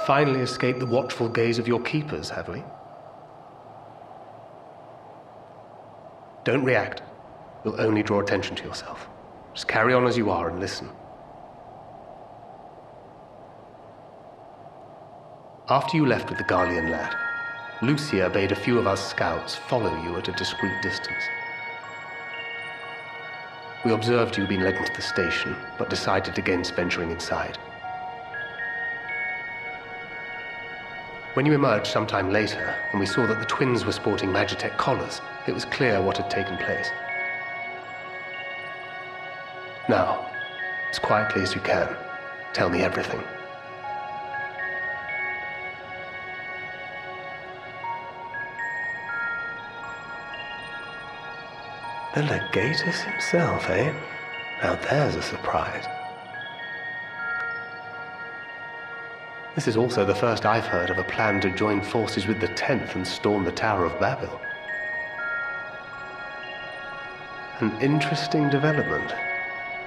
Finally escaped the watchful gaze of your keepers, have we? Don't react. You'll only draw attention to yourself. Just carry on as you are and listen. After you left with the Garlean lad, Lucia bade a few of us scouts follow you at a discreet distance. We observed you being led into the station, but decided against venturing inside. When you emerged sometime later, and we saw that the twins were sporting Magitech collars, it was clear what had taken place. Now, as quietly as you can, tell me everything. The Legatus himself, eh? Now there's a surprise. This is also the first I've heard of a plan to join forces with the 10th and storm the Tower of Babel. An interesting development,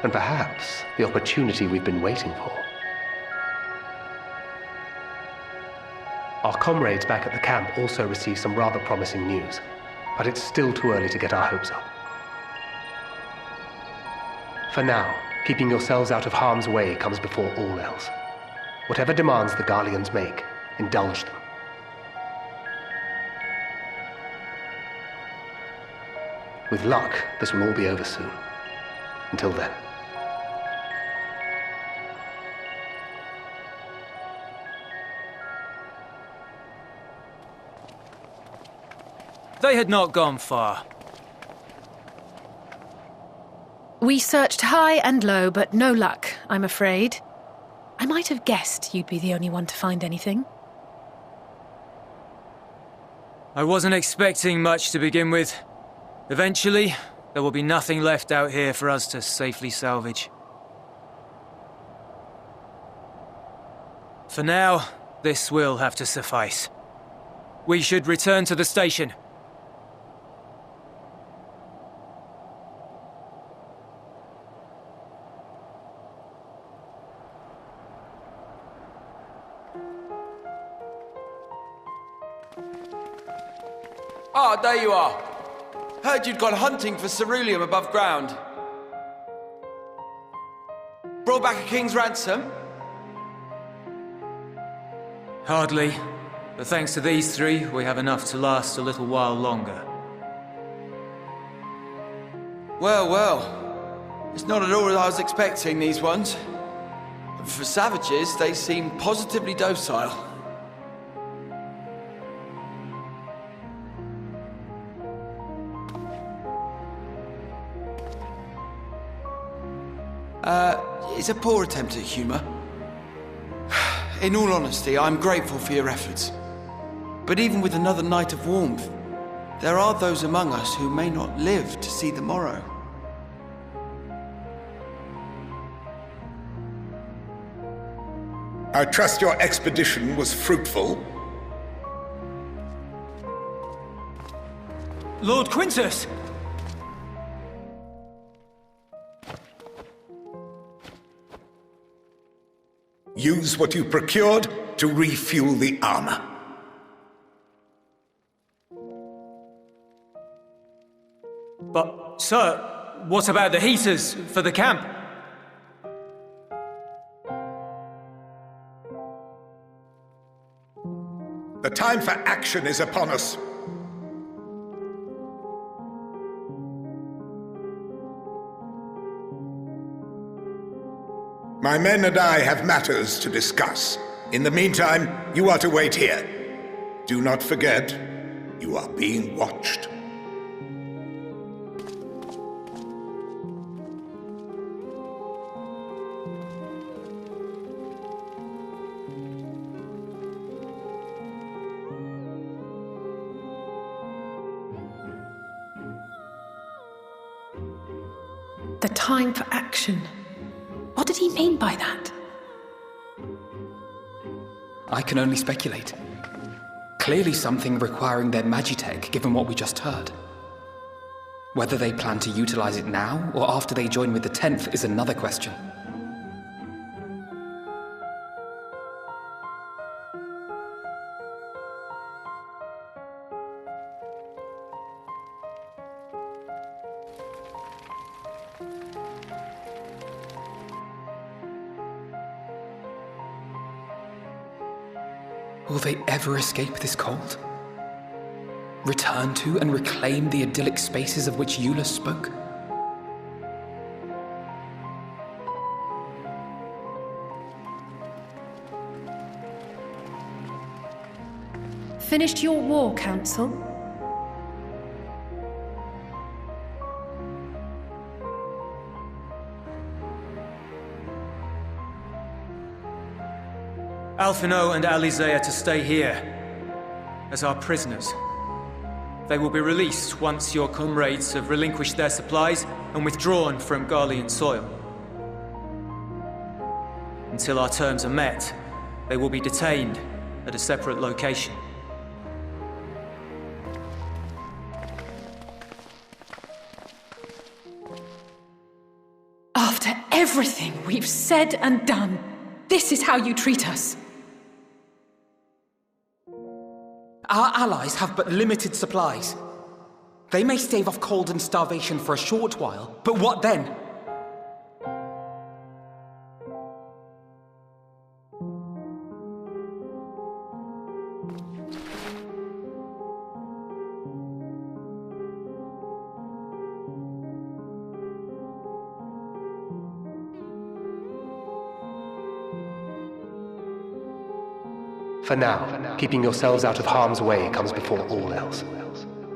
and perhaps the opportunity we've been waiting for. Our comrades back at the camp also received some rather promising news, but it's still too early to get our hopes up. For now, keeping yourselves out of harm's way comes before all else. Whatever demands the Garleans make, indulge them. With luck, this will all be over soon. Until then. They had not gone far. We searched high and low, but no luck, I'm afraid. I might have guessed you'd be the only one to find anything. I wasn't expecting much to begin with. Eventually, there will be nothing left out here for us to safely salvage. For now, this will have to suffice. We should return to the station. Ah, there you are. Heard you'd gone hunting for ceruleum above ground. Brought back a king's ransom? Hardly. But thanks to these three, we have enough to last a little while longer. Well, well. It's not at all as I was expecting, these ones. For savages, they seem positively docile. It's a poor attempt at humor. In all honesty, I'm grateful for your efforts. But even with another night of warmth, there are those among us who may not live to see the morrow. I trust your expedition was fruitful. Lord Quintus! Use what you procured to refuel the armor. But, sir, what about the heaters for the camp? The time for action is upon us. My men and I have matters to discuss. In the meantime, you are to wait here. Do not forget, you are being watched. The time for action. What did he mean by that? I can only speculate. Clearly something requiring their magitech, given what we just heard. Whether they plan to utilize it now, or after they join with the 10th, is another question. Will they ever escape this cold? Return to and reclaim the idyllic spaces of which Eula spoke? Finished your war, Council? Alphino and Alize are to stay here, as our prisoners. They will be released once your comrades have relinquished their supplies and withdrawn from Garlean soil. Until our terms are met, they will be detained at a separate location. After everything we've said and done, this is how you treat us. Our allies have but limited supplies. They may stave off cold and starvation for a short while, but what then? For now, keeping yourselves out of harm's way comes before all else.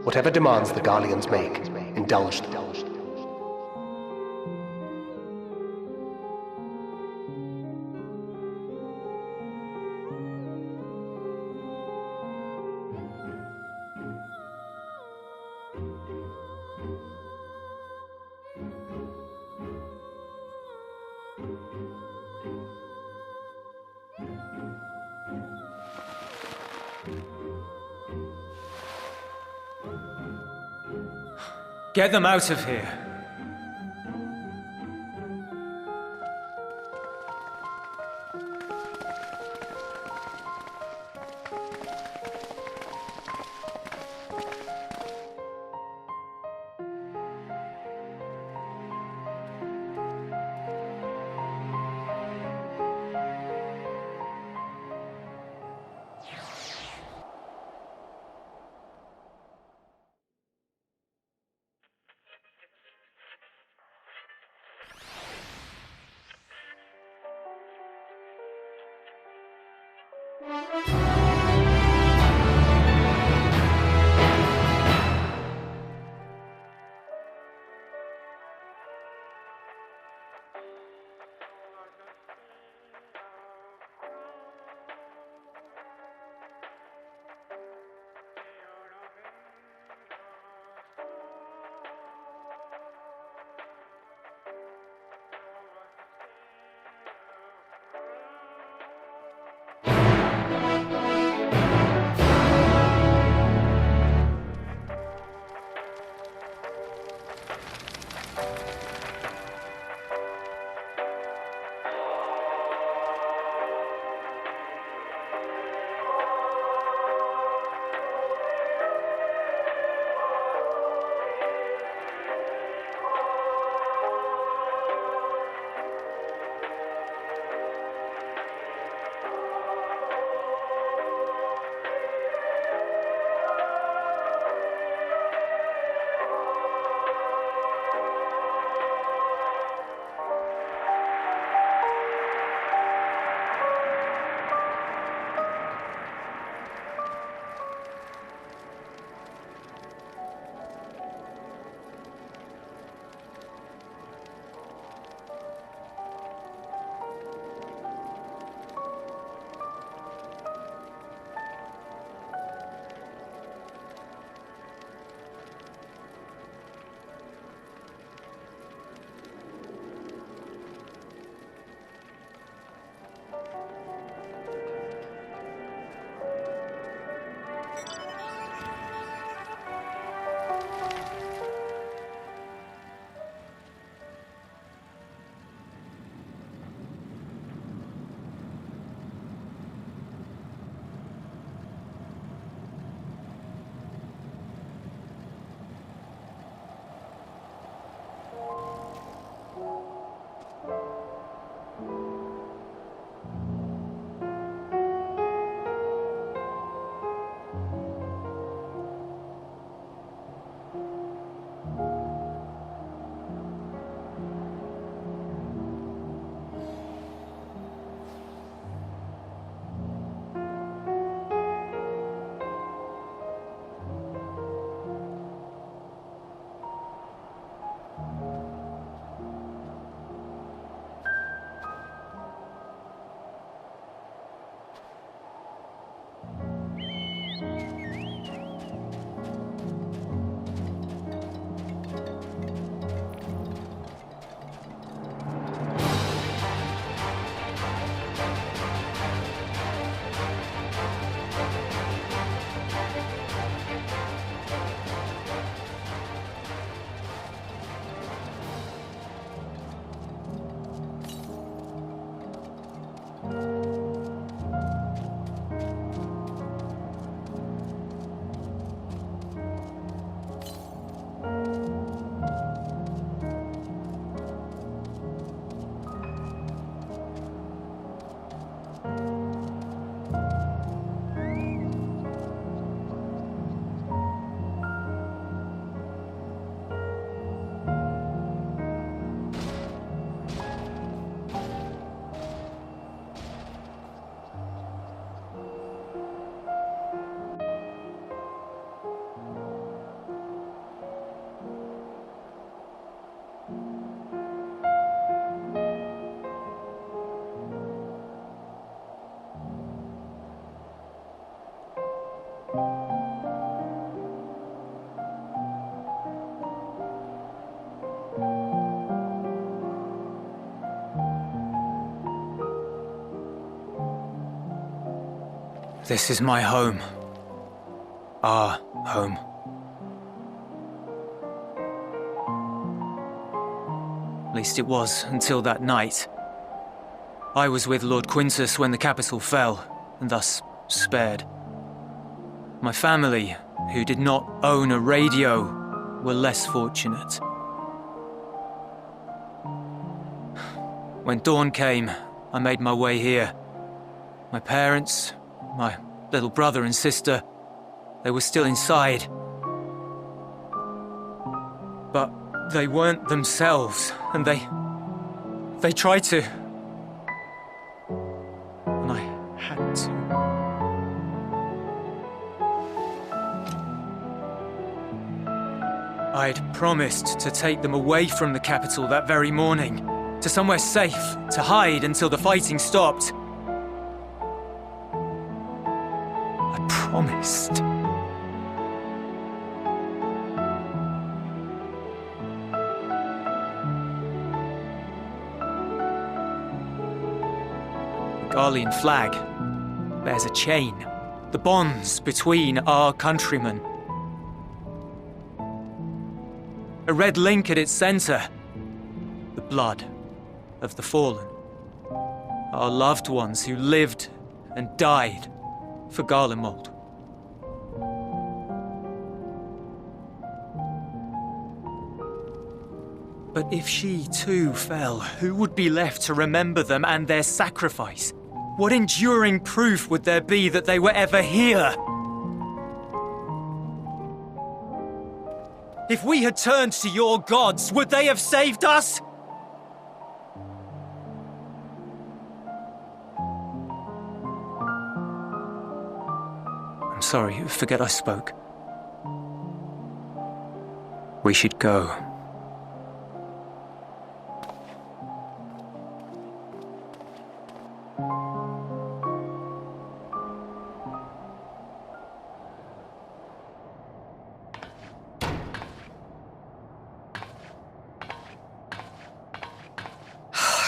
Whatever demands the Garleans make, indulge them. Get them out of here. This is my home. Our home. At least it was until that night. I was with Lord Quintus when the capital fell, and thus spared. My family, who did not own a radio, were less fortunate. When dawn came, I made my way here. My parents, my little brother and sister, they were still inside. But they weren't themselves, and they tried to. And I had to. I'd promised to take them away from the capital that very morning, to somewhere safe, to hide until the fighting stopped. I promised. The Garlean flag bears a chain, the bonds between our countrymen. A red link at its center, the blood of the fallen. Our loved ones who lived and died for Garlemald. But if she too fell, who would be left to remember them and their sacrifice? What enduring proof would there be that they were ever here? If we had turned to your gods, would they have saved us? I'm sorry, forget I spoke. We should go.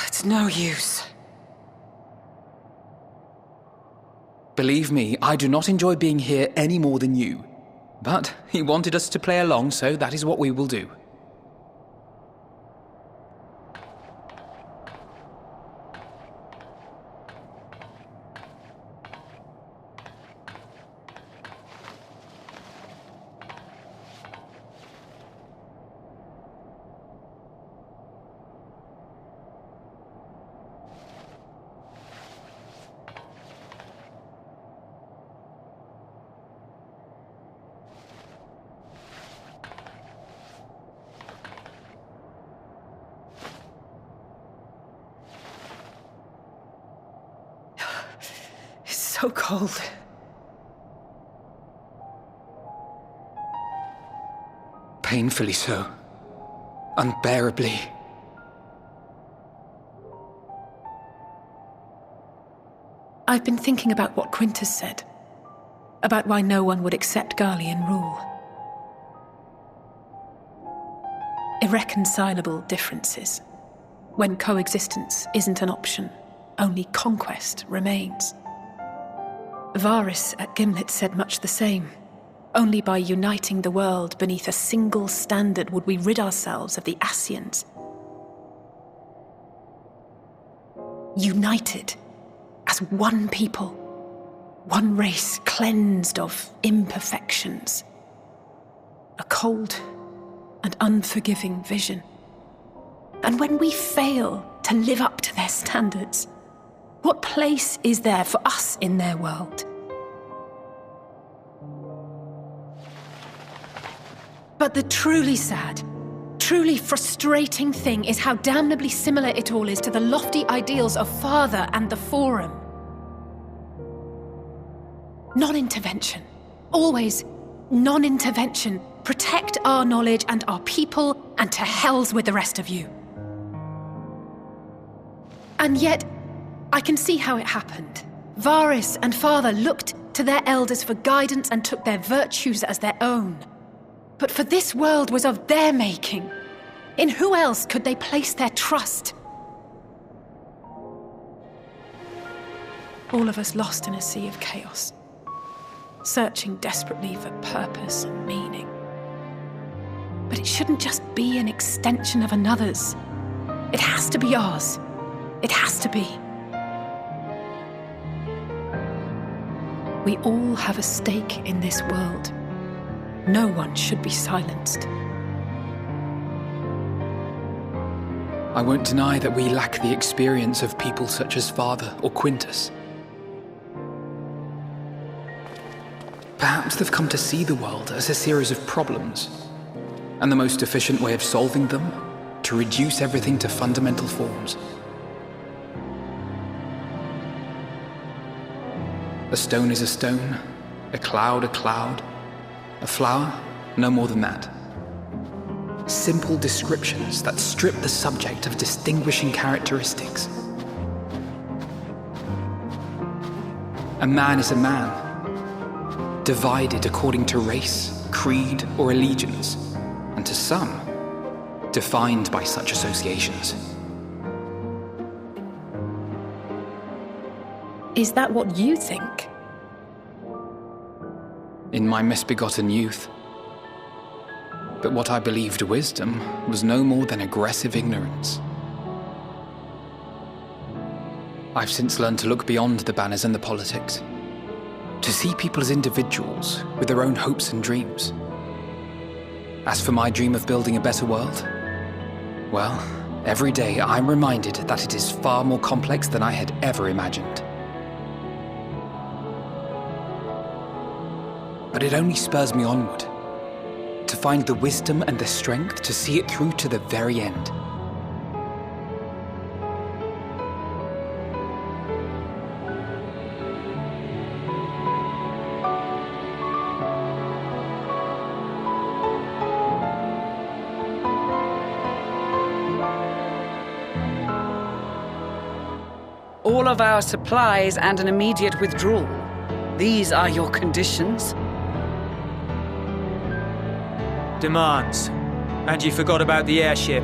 It's no use. Believe me, I do not enjoy being here any more than you. But he wanted us to play along, so that is what we will do. So cold. Painfully so. Unbearably. I've been thinking about what Quintus said. about why no one would accept Garlean rule. Irreconcilable differences. When coexistence isn't an option, only conquest remains. Varys at Gimlet said much the same. Only by uniting the world beneath a single standard would we rid ourselves of the Ascians. United as one people, one race cleansed of imperfections. A cold and unforgiving vision. And when we fail to live up to their standards, what place is there for us in their world? But the truly sad, truly frustrating thing is how damnably similar it all is to the lofty ideals of Father and the Forum. Non-intervention. Always non-intervention. Protect our knowledge and our people, and to hells with the rest of you. And yet, I can see how it happened. Varys and Father looked to their elders for guidance and took their virtues as their own. But for this world was of their making. In who else could they place their trust? All of us lost in a sea of chaos, searching desperately for purpose and meaning. But it shouldn't just be an extension of another's. It has to be ours. It has to be. We all have a stake in this world. No one should be silenced. I won't deny that we lack the experience of people such as Father or Quintus. Perhaps they've come to see the world as a series of problems, and the most efficient way of solving them, to reduce everything to fundamental forms. A stone is a stone, a cloud, a flower, no more than that. Simple descriptions that strip the subject of distinguishing characteristics. A man is a man, divided according to race, creed, or allegiance, and to some, defined by such associations. Is that what you think? In my misbegotten youth. But what I believed wisdom was no more than aggressive ignorance. I've since learned to look beyond the banners and the politics, to see people as individuals with their own hopes and dreams. As for my dream of building a better world, well, every day I'm reminded that it is far more complex than I had ever imagined. But it only spurs me onward, to find the wisdom and the strength to see it through to the very end. All of our supplies and an immediate withdrawal. These are your conditions? Demands. And you forgot about the airship.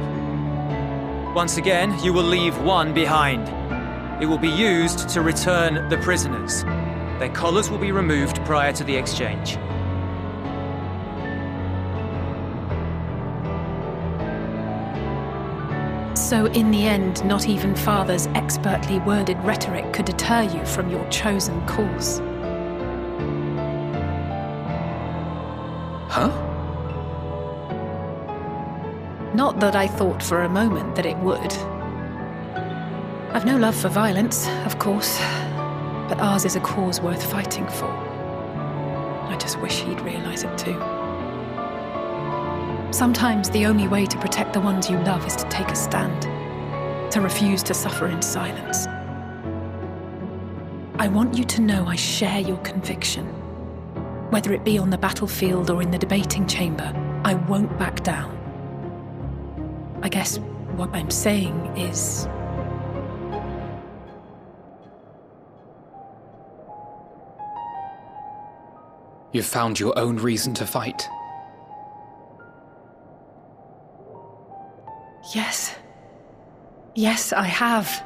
Once again, you will leave one behind. It will be used to return the prisoners. Their collars will be removed prior to the exchange. So in the end, not even Father's expertly worded rhetoric could deter you from your chosen course. Huh? Not that I thought for a moment that it would. I've no love for violence, of course, but ours is a cause worth fighting for. I just wish he'd realize it too. Sometimes the only way to protect the ones you love is to take a stand, to refuse to suffer in silence. I want you to know I share your conviction. Whether it be on the battlefield or in the debating chamber, I won't back down. I guess what I'm saying is... You've found your own reason to fight. Yes. Yes, I have.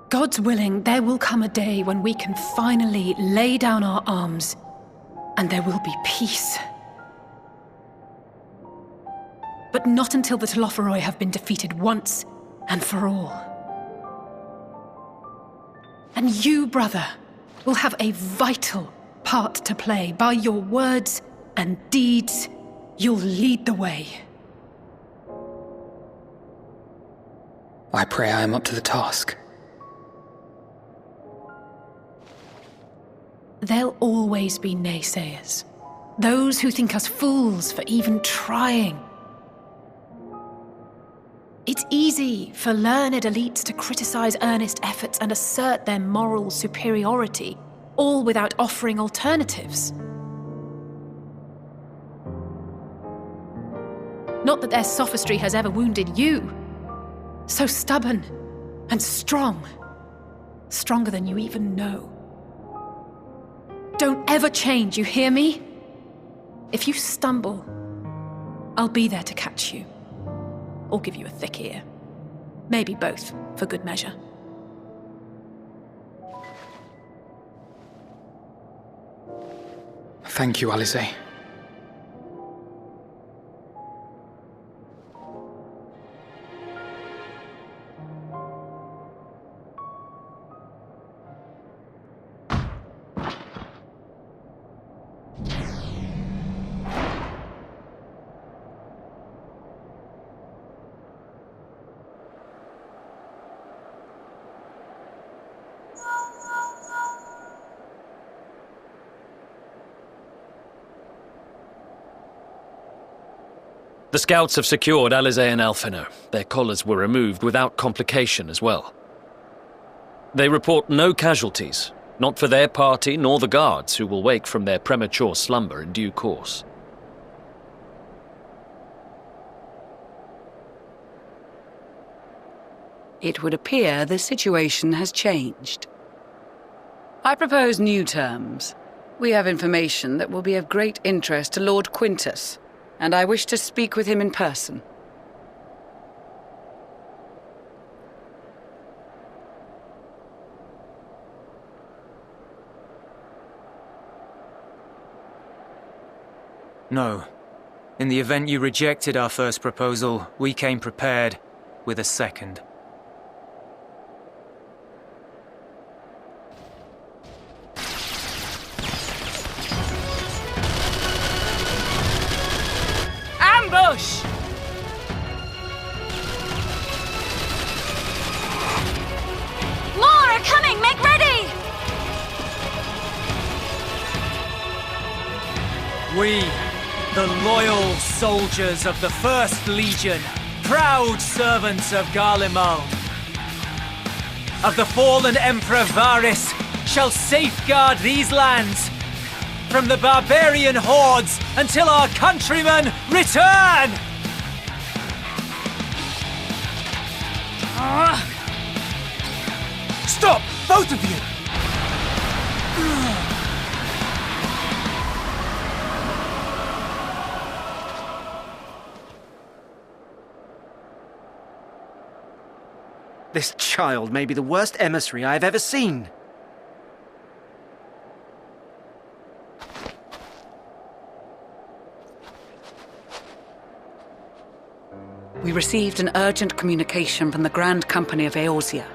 God's willing, there will come a day when we can finally lay down our arms, and there will be peace. But not until the Telophoroi have been defeated once and for all. And you, brother, will have a vital part to play. By your words and deeds, you'll lead the way. I pray I am up to the task. There'll always be naysayers. Those who think us fools for even trying. It's easy for learned elites to criticize earnest efforts and assert their moral superiority, all without offering alternatives. Not that their sophistry has ever wounded you. So stubborn and strong. Stronger than you even know. Don't ever change, you hear me? If you stumble, I'll be there to catch you. Or give you a thick ear. Maybe both, for good measure. Thank you, Alize. The scouts have secured Alize and Alphino. Their collars were removed without complication as well. They report no casualties, not for their party nor the guards, who will wake from their premature slumber in due course. It would appear the situation has changed. I propose new terms. We have information that will be of great interest to Lord Quintus, and I wish to speak with him in person. No. In the event you rejected our first proposal, we came prepared with a second. Ambush! More are coming! Make ready! We, the loyal soldiers of the First Legion, proud servants of Garlemald, of the fallen Emperor Varys, shall safeguard these lands from the barbarian hordes until our countrymen return! Stop! Both of you! This child may be the worst emissary I have ever seen. We received an urgent communication from the Grand Company of Eorzea.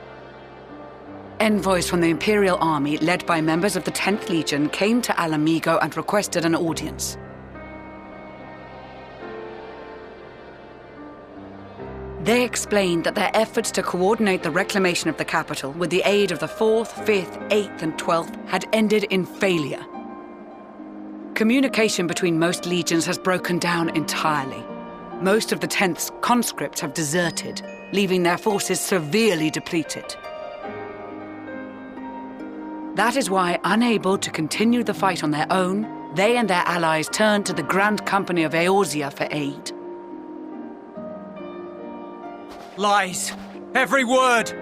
Envoys from the Imperial Army, led by members of the 10th Legion, came to Alamigo and requested an audience. They explained that their efforts to coordinate the reclamation of the capital with the aid of the 4th, 5th, 8th and 12th had ended in failure. Communication between most legions has broken down entirely. Most of the 10th's conscripts have deserted, leaving their forces severely depleted. That is why, unable to continue the fight on their own, they and their allies turned to the Grand Company of Eorzea for aid. Lies! Every word!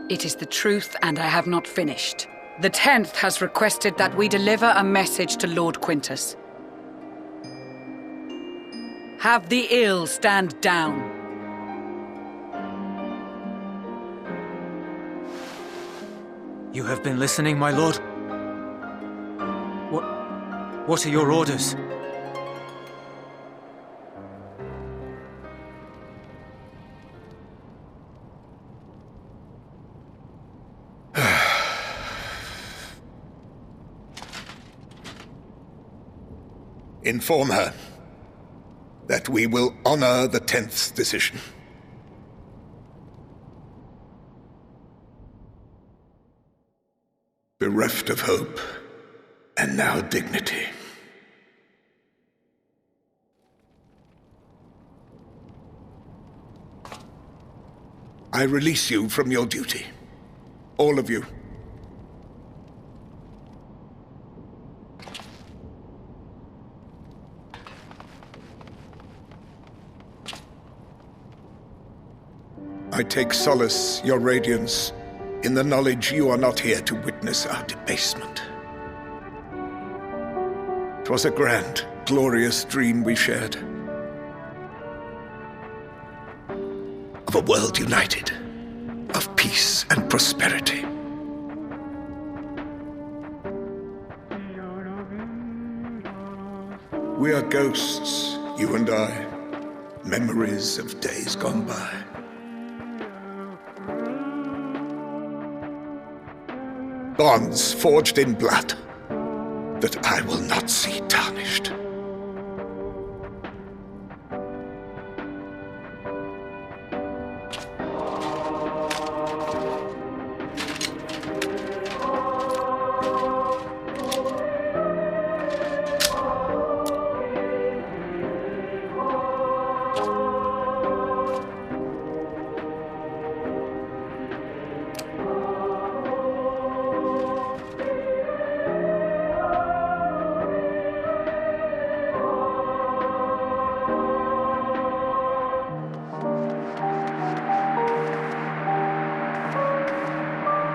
It is the truth, and I have not finished. The 10th has requested that we deliver a message to Lord Quintus. Have the ill stand down. You have been listening, my lord? What are your orders? Inform her that we will honor the 10th's decision. Bereft of hope, and now dignity. I release you from your duty. All of you. I take solace, your radiance, in the knowledge you are not here to witness our debasement. 'Twas a grand, glorious dream we shared. Of a world united, of peace and prosperity. We are ghosts, you and I, memories of days gone by. Bonds forged in blood that I will not see tarnished.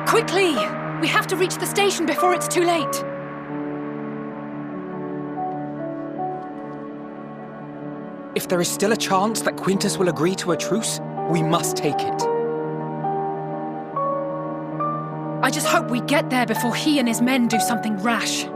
Quickly! We have to reach the station before it's too late. If there is still a chance that Quintus will agree to a truce, we must take it. I just hope we get there before he and his men do something rash.